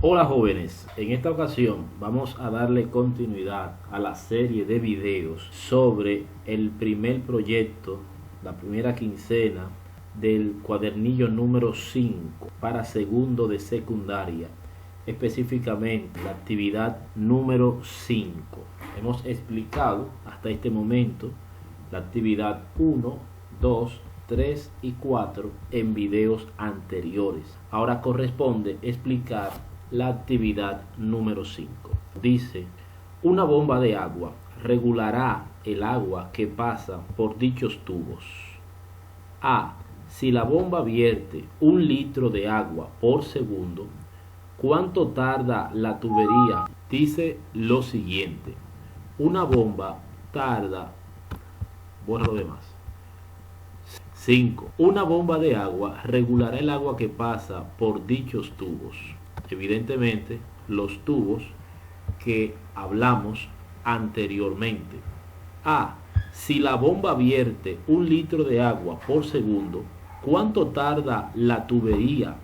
Hola jóvenes, en esta ocasión vamos a darle continuidad a la serie de videos sobre el primer proyecto, la primera quincena del cuadernillo número 5 para segundo de secundaria, específicamente la actividad número 5. Hemos explicado hasta este momento la actividad 1, 2, 3 y 4 en videos anteriores. Ahora corresponde explicar la actividad número 5. Dice: una bomba de agua regulará el agua que pasa por dichos tubos. A. Si la bomba vierte 1 litro de agua por segundo, ¿cuánto tarda la tubería? Dice lo siguiente: una bomba tarda, borra lo demás. 5. Una bomba de agua regulará el agua que pasa por dichos tubos. Evidentemente, los tubos que hablamos anteriormente. A. Si la bomba vierte 1 litro de agua por segundo, ¿cuánto tarda la tubería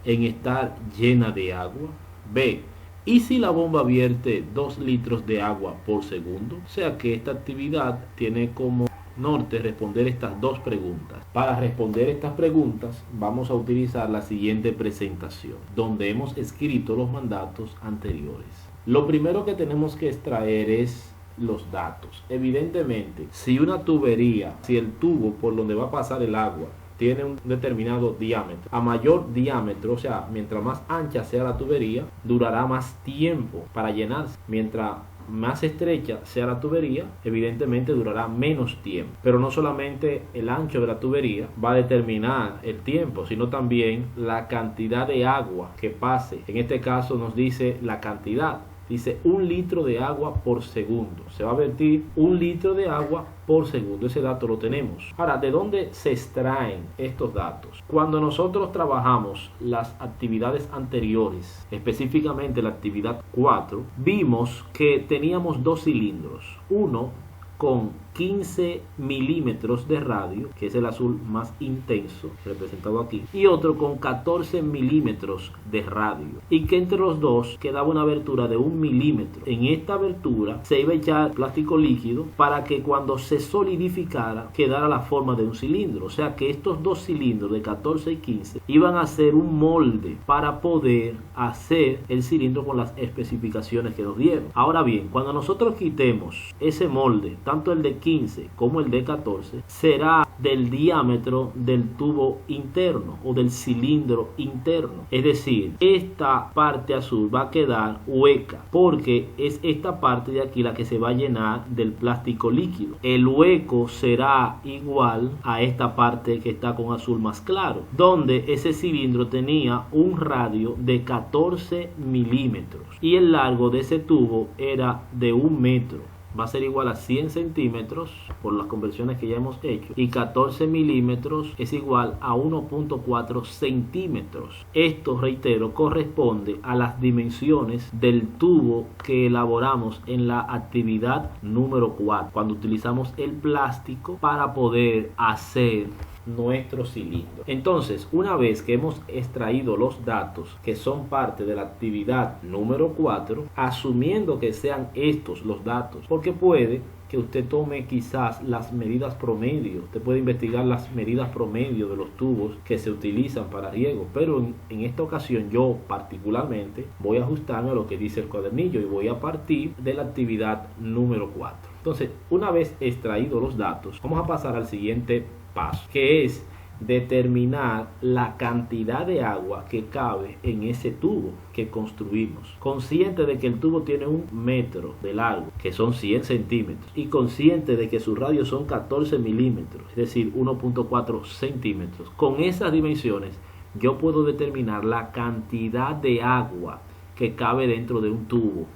en estar llena de agua? B. ¿Y si la bomba vierte 2 litros de agua por segundo? O sea que esta actividad tiene como norte responder estas dos preguntas. Para responder estas preguntas vamos a utilizar la siguiente presentación, donde hemos escrito los mandatos anteriores. Lo primero que tenemos que extraer es los datos. Evidentemente, si una tubería, si el tubo por donde va a pasar el agua tiene un determinado diámetro, a mayor diámetro, o sea, mientras más ancha sea la tubería, durará más tiempo para llenarse. Mientras más estrecha sea la tubería, evidentemente durará menos tiempo. Pero no solamente el ancho de la tubería va a determinar el tiempo, sino también la cantidad de agua que pase. En este caso nos dice la cantidad. Dice 1 litro de agua por segundo. Se va a vertir 1 litro de agua por segundo. Ese dato lo tenemos. Ahora, ¿de dónde se extraen estos datos? Cuando nosotros trabajamos las actividades anteriores, específicamente la actividad 4, vimos que teníamos dos cilindros. Uno con 15 milímetros de radio, que es el azul más intenso representado aquí, y otro con 14 milímetros de radio, y que entre los dos quedaba una abertura de 1 milímetro. En esta abertura se iba a echar plástico líquido para que cuando se solidificara quedara la forma de un cilindro. O sea que estos dos cilindros de 14 y 15 iban a ser un molde para poder hacer el cilindro con las especificaciones que nos dieron. Ahora bien, cuando nosotros quitemos ese molde, tanto el de 15 como el de 14, será del diámetro del tubo interno o del cilindro interno. Es decir, esta parte azul va a quedar hueca porque es esta parte de aquí la que se va a llenar del plástico líquido. El hueco será igual a esta parte que está con azul más claro, donde ese cilindro tenía un radio de 14 milímetros y el largo de ese tubo era de 1 metro. Va a ser igual a 100 centímetros por las conversiones que ya hemos hecho, y 14 milímetros es igual a 1.4 centímetros. Esto, reitero, corresponde a las dimensiones del tubo que elaboramos en la actividad número 4, cuando utilizamos el plástico para poder hacer nuestro cilindro. Entonces, una vez que hemos extraído los datos que son parte de la actividad número 4, asumiendo que sean estos los datos, porque puede que usted tome quizás las medidas promedio, usted puede investigar las medidas promedio de los tubos que se utilizan para riego, pero en esta ocasión yo particularmente voy a ajustarme a lo que dice el cuadernillo y voy a partir de la actividad número 4. Entonces, una vez extraídos los datos, vamos a pasar al siguiente paso, que es determinar la cantidad de agua que cabe en ese tubo que construimos, consciente de que el tubo tiene 1 metro de largo, que son 100 centímetros, y consciente de que su radio son 14 milímetros, es decir, 1.4 centímetros. Con esas dimensiones yo puedo determinar la cantidad de agua que cabe dentro de un tubo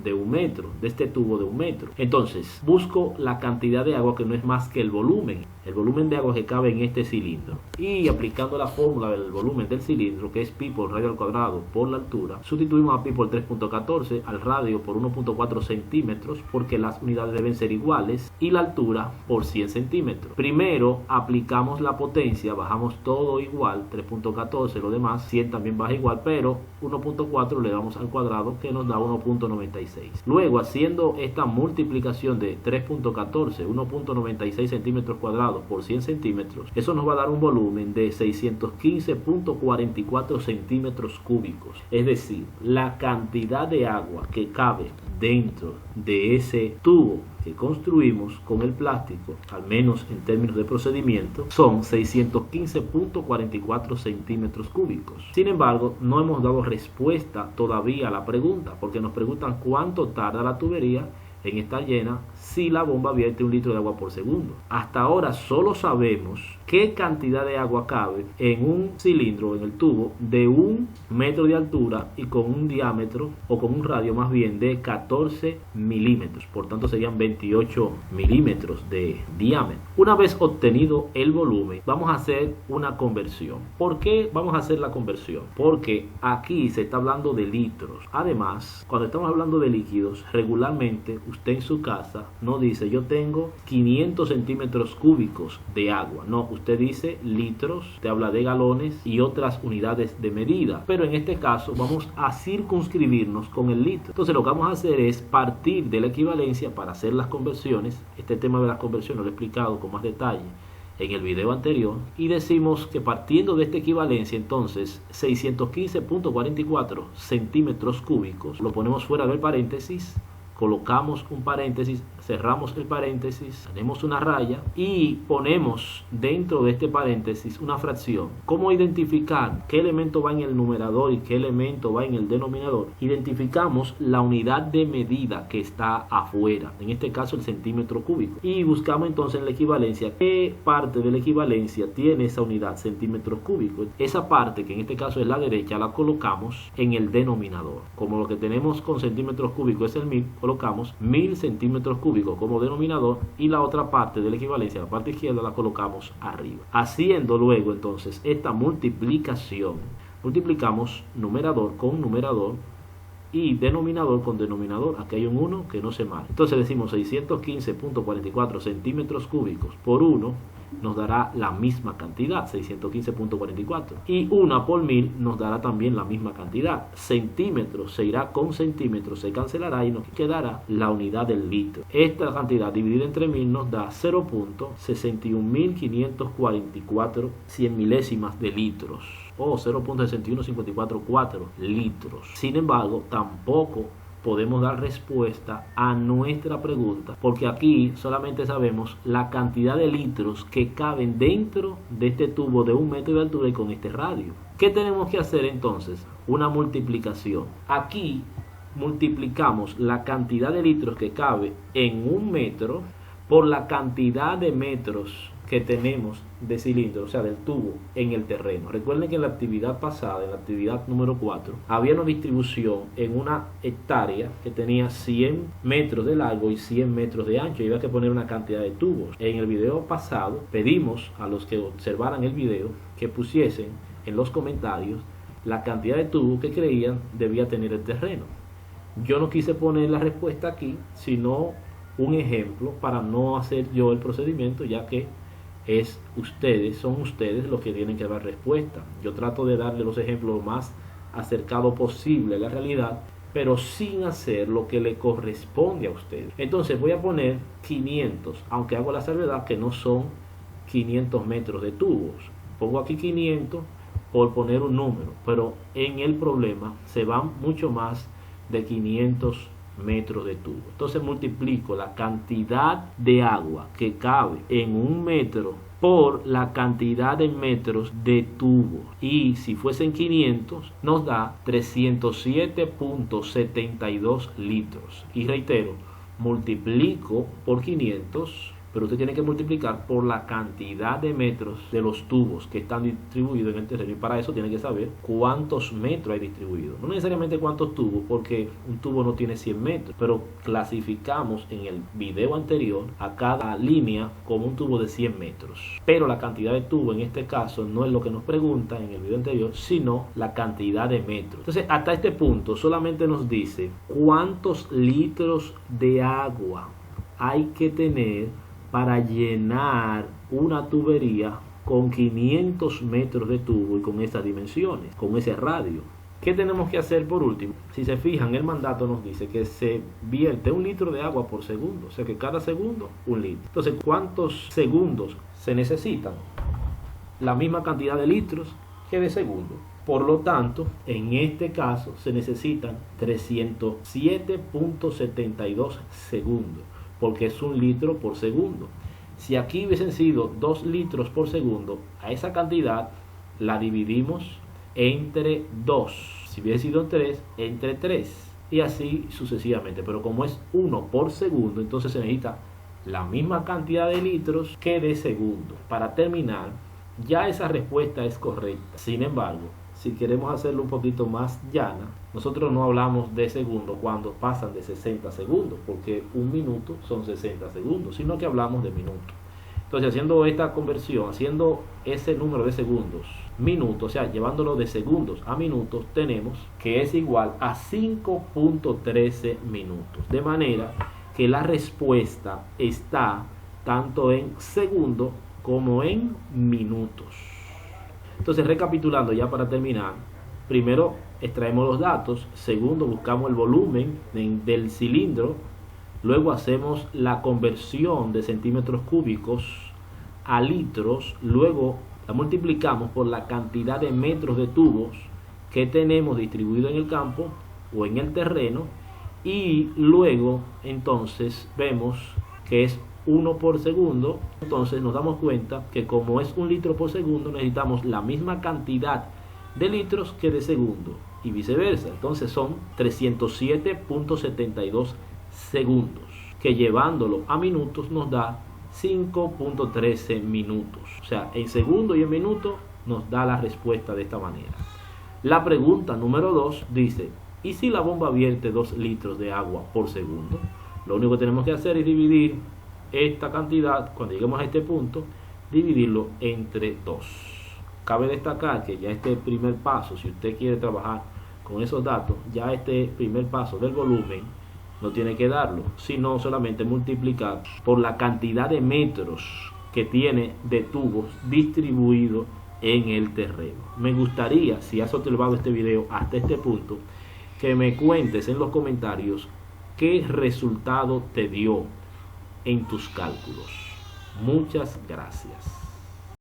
de 1 metro, de este tubo de 1 metro. Entonces busco la cantidad de agua, que no es más que el volumen. el volumen de agua que cabe en este cilindro. Y aplicando la fórmula del volumen del cilindro, que es pi por radio al cuadrado por la altura, sustituimos a pi por 3.14, al radio por 1.4 centímetros, porque las unidades deben ser iguales, y la altura por 100 centímetros. Primero aplicamos la potencia, bajamos todo igual, 3.14, lo demás 100 también baja igual, pero 1.4 le damos al cuadrado, que nos da 1.96. Luego, haciendo esta multiplicación de 3.14, 1.96 centímetros cuadrados por 100 centímetros, eso nos va a dar un volumen de 615.44 centímetros cúbicos. Es decir, la cantidad de agua que cabe dentro de ese tubo que construimos con el plástico, al menos en términos de procedimiento, son 615.44 centímetros cúbicos. Sin embargo, no hemos dado respuesta todavía a la pregunta, porque nos preguntan cuánto tarda la tubería en estar llena si la bomba vierte 1 litro de agua por segundo. Hasta ahora solo sabemos qué cantidad de agua cabe en un cilindro, en el tubo, de 1 metro de altura y con un diámetro, o con un radio más bien, de 14 milímetros. Por tanto serían 28 milímetros de diámetro. Una vez obtenido el volumen, vamos a hacer una conversión. ¿Por qué vamos a hacer la conversión? Porque aquí se está hablando de litros. Además, cuando estamos hablando de líquidos, regularmente usted en su casa no dice yo tengo 500 centímetros cúbicos de agua. No, usted dice litros, te habla de galones y otras unidades de medida. Pero en este caso vamos a circunscribirnos con el litro. Entonces lo que vamos a hacer es partir de la equivalencia para hacer las conversiones. Este tema de las conversiones lo he explicado con más detalle en el video anterior, y decimos que partiendo de esta equivalencia, entonces 615.44 centímetros cúbicos lo ponemos fuera del paréntesis, colocamos un paréntesis, cerramos el paréntesis, tenemos una raya y ponemos dentro de este paréntesis una fracción. ¿Cómo identificar qué elemento va en el numerador y qué elemento va en el denominador? Identificamos la unidad de medida que está afuera, en este caso el centímetro cúbico, y buscamos entonces en la equivalencia qué parte de la equivalencia tiene esa unidad, centímetros cúbicos. Esa parte, que en este caso es la derecha, la colocamos en el denominador. Como lo que tenemos con centímetros cúbicos es el 1000, colocamos 1000 centímetros cúbicos como denominador, y la otra parte de la equivalencia, la parte izquierda, la colocamos arriba. Haciendo luego entonces esta multiplicación, multiplicamos numerador con numerador y denominador con denominador. Aquí hay un 1 que no se marca. Entonces decimos 615.44 centímetros cúbicos por 1 nos dará la misma cantidad, 615.44, y 1 por 1000 nos dará también la misma cantidad. Centímetros se irá con centímetros, se cancelará y nos quedará la unidad del litro. Esta cantidad dividida entre 1000 nos da 0.61544 100 milésimas de litros, o 0.61544 litros. Sin embargo, tampoco podemos dar respuesta a nuestra pregunta, porque aquí solamente sabemos la cantidad de litros que caben dentro de este tubo de 1 metro de altura y con este radio. ¿Qué tenemos que hacer entonces? Una multiplicación. Aquí multiplicamos la cantidad de litros que cabe en 1 metro por la cantidad de metros que tenemos de cilindro, o sea del tubo, en el terreno. Recuerden que en la actividad pasada, en la actividad número 4, había una distribución en una hectárea que tenía 100 metros de largo y 100 metros de ancho, y había que poner una cantidad de tubos. En el video pasado pedimos a los que observaran el video que pusiesen en los comentarios la cantidad de tubos que creían debía tener el terreno. Yo no quise poner la respuesta aquí, sino un ejemplo para no hacer yo el procedimiento, ya que son ustedes los que tienen que dar respuesta. Yo trato de darle los ejemplos lo más acercado posible a la realidad, pero sin hacer lo que le corresponde a ustedes. Entonces voy a poner 500, aunque hago la salvedad que no son 500 metros de tubos. Pongo aquí 500 por poner un número, pero en el problema se van mucho más de 500 metros de tubo. Entonces multiplico la cantidad de agua que cabe en 1 metro por la cantidad de metros de tubo, y si fuesen 500 nos da 307.72 litros. Y reitero, multiplico por 500 pero usted tiene que multiplicar por la cantidad de metros de los tubos que están distribuidos en el terreno, y para eso tiene que saber cuántos metros hay distribuidos. No necesariamente cuántos tubos, porque un tubo no tiene 100 metros, pero clasificamos en el video anterior a cada línea como un tubo de 100 metros. Pero la cantidad de tubo en este caso no es lo que nos pregunta en el video anterior, sino la cantidad de metros. Entonces, hasta este punto solamente nos dice cuántos litros de agua hay que tener para llenar una tubería con 500 metros de tubo y con esas dimensiones, con ese radio. ¿Qué tenemos que hacer por último? Si se fijan, el mandato nos dice que se vierte 1 litro de agua por segundo, o sea que cada segundo 1 litro. Entonces, ¿cuántos segundos se necesitan? La misma cantidad de litros que de segundos. Por lo tanto, en este caso se necesitan 307.72 segundos, porque es 1 litro por segundo. Si aquí hubiesen sido 2 litros por segundo, a esa cantidad la dividimos entre 2. Si hubiese sido 3, entre 3. Y así sucesivamente. Pero como es 1 por segundo, entonces se necesita la misma cantidad de litros que de segundo. Para terminar, ya esa respuesta es correcta. Sin embargo, si queremos hacerlo un poquito más llana, nosotros no hablamos de segundos cuando pasan de 60 segundos, porque 1 minuto son 60 segundos, sino que hablamos de minutos. Entonces, haciendo esta conversión, haciendo ese número de segundos, minutos, o sea, llevándolo de segundos a minutos, tenemos que es igual a 5.13 minutos. De manera que la respuesta está tanto en segundos como en minutos. Entonces, recapitulando ya para terminar, primero extraemos los datos, segundo buscamos el volumen del cilindro, luego hacemos la conversión de centímetros cúbicos a litros, luego la multiplicamos por la cantidad de metros de tubos que tenemos distribuido en el campo o en el terreno, y luego entonces vemos que es 1 por segundo. Entonces nos damos cuenta que como es 1 litro por segundo, necesitamos la misma cantidad de litros que de segundo, y viceversa. Entonces son 307.72 segundos, que llevándolo a minutos nos da 5.13 minutos. O sea, en segundo y en minuto nos da la respuesta de esta manera. La pregunta número 2 dice: ¿y si la bomba vierte 2 litros de agua por segundo? Lo único que tenemos que hacer es dividir esta cantidad, cuando lleguemos a este punto, dividirlo entre 2. Cabe destacar que ya este primer paso, si usted quiere trabajar con esos datos, ya este primer paso del volumen no tiene que darlo, sino solamente multiplicar por la cantidad de metros que tiene de tubos distribuidos en el terreno. Me gustaría, si has observado este video hasta este punto, que me cuentes en los comentarios qué resultado te dio en tus cálculos. Muchas gracias.